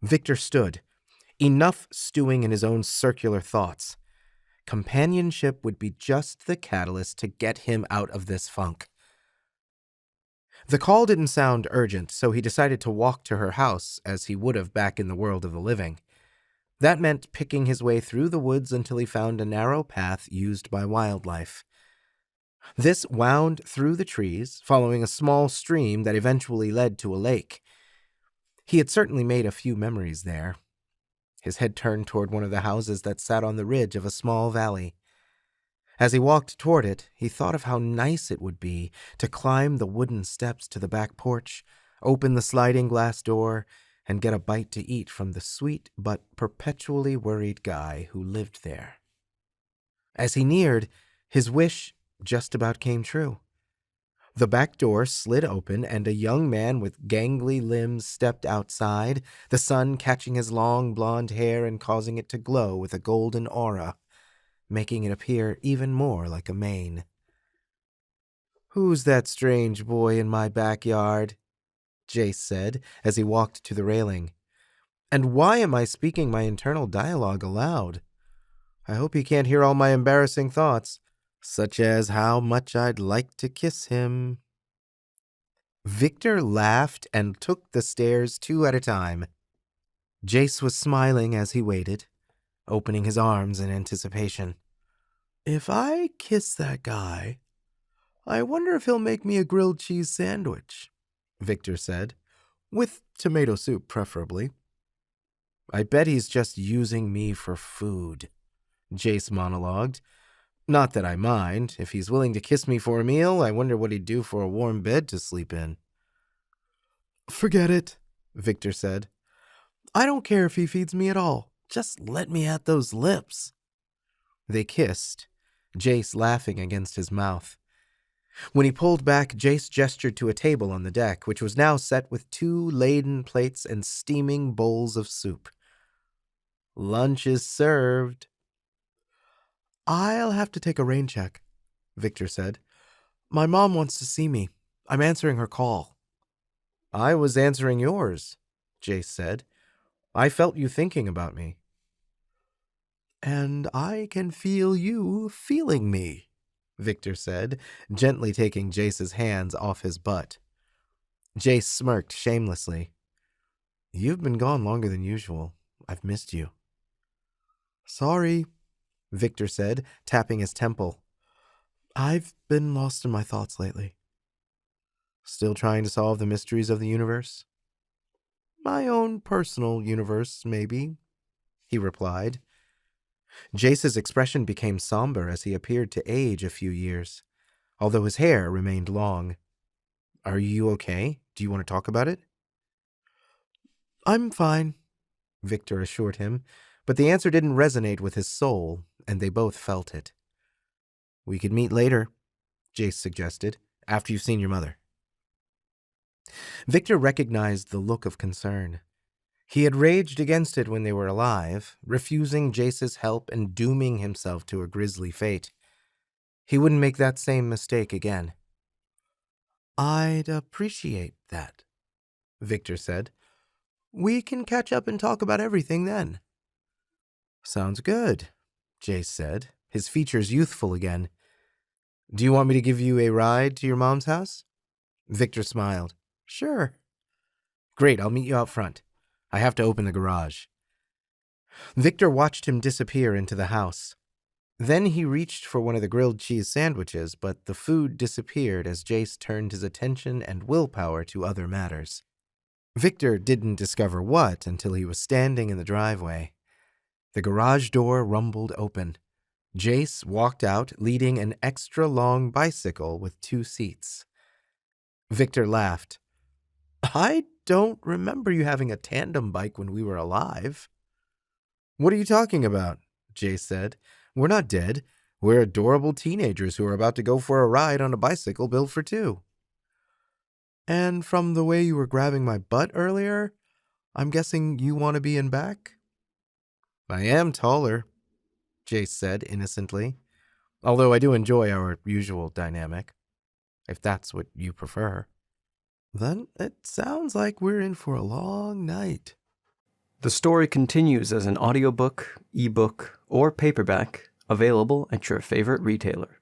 Victor stood, enough stewing in his own circular thoughts. Companionship would be just the catalyst to get him out of this funk. The call didn't sound urgent, so he decided to walk to her house as he would have back in the world of the living. That meant picking his way through the woods until he found a narrow path used by wildlife. This wound through the trees, following a small stream that eventually led to a lake. He had certainly made a few memories there. His head turned toward one of the houses that sat on the ridge of a small valley. As he walked toward it, he thought of how nice it would be to climb the wooden steps to the back porch, open the sliding glass door, and get a bite to eat from the sweet but perpetually worried guy who lived there. As he neared, his wish just about came true. The back door slid open, and a young man with gangly limbs stepped outside, the sun catching his long blonde hair and causing it to glow with a golden aura, making it appear even more like a mane. "Who's that strange boy in my backyard?" Jace said as he walked to the railing. "And why am I speaking my internal dialogue aloud? I hope he can't hear all my embarrassing thoughts, such as how much I'd like to kiss him." Victor laughed and took the stairs 2 at a time. Jace was smiling as he waited, opening his arms in anticipation. "If I kiss that guy, I wonder if he'll make me a grilled cheese sandwich," Victor said, "with tomato soup preferably." "I bet he's just using me for food," Jace monologued. "Not that I mind. If he's willing to kiss me for a meal, I wonder what he'd do for a warm bed to sleep in." "Forget it," Victor said. "I don't care if he feeds me at all. Just let me at those lips." They kissed, Jace laughing against his mouth. When he pulled back, Jace gestured to a table on the deck, which was now set with 2 laden plates and steaming bowls of soup. "Lunch is served." "I'll have to take a rain check," Victor said. "My mom wants to see me. I'm answering her call." "I was answering yours," Jace said. "I felt you thinking about me." "And I can feel you feeling me," Victor said, gently taking Jace's hands off his butt. Jace smirked shamelessly. "You've been gone longer than usual. I've missed you." "Sorry," Victor said, tapping his temple. "I've been lost in my thoughts lately." "Still trying to solve the mysteries of the universe?" "My own personal universe, maybe," he replied. Jace's expression became somber as he appeared to age a few years, although his hair remained long. "Are you okay? Do you want to talk about it?" "I'm fine," Victor assured him, but the answer didn't resonate with his soul, and they both felt it. "We could meet later," Jace suggested, "after you've seen your mother." Victor recognized the look of concern. He had raged against it when they were alive, refusing Jace's help and dooming himself to a grisly fate. He wouldn't make that same mistake again. "I'd appreciate that," Victor said. "We can catch up and talk about everything then." "Sounds good," Jace said, his features youthful again. "Do you want me to give you a ride to your mom's house?" Victor smiled. "Sure." "Great, I'll meet you out front. I have to open the garage." Victor watched him disappear into the house. Then he reached for one of the grilled cheese sandwiches, but the food disappeared as Jace turned his attention and willpower to other matters. Victor didn't discover what until he was standing in the driveway. The garage door rumbled open. Jace walked out, leading an extra-long bicycle with 2 seats. Victor laughed. "I don't remember you having a tandem bike when we were alive." "What are you talking about?" Jace said. "We're not dead. We're adorable teenagers who are about to go for a ride on a bicycle built for 2. "And from the way you were grabbing my butt earlier, I'm guessing you want to be in back?" "I am taller," Jace said innocently, "although I do enjoy our usual dynamic, if that's what you prefer." "Then it sounds like we're in for a long night." The story continues as an audiobook, ebook, or paperback, available at your favorite retailer.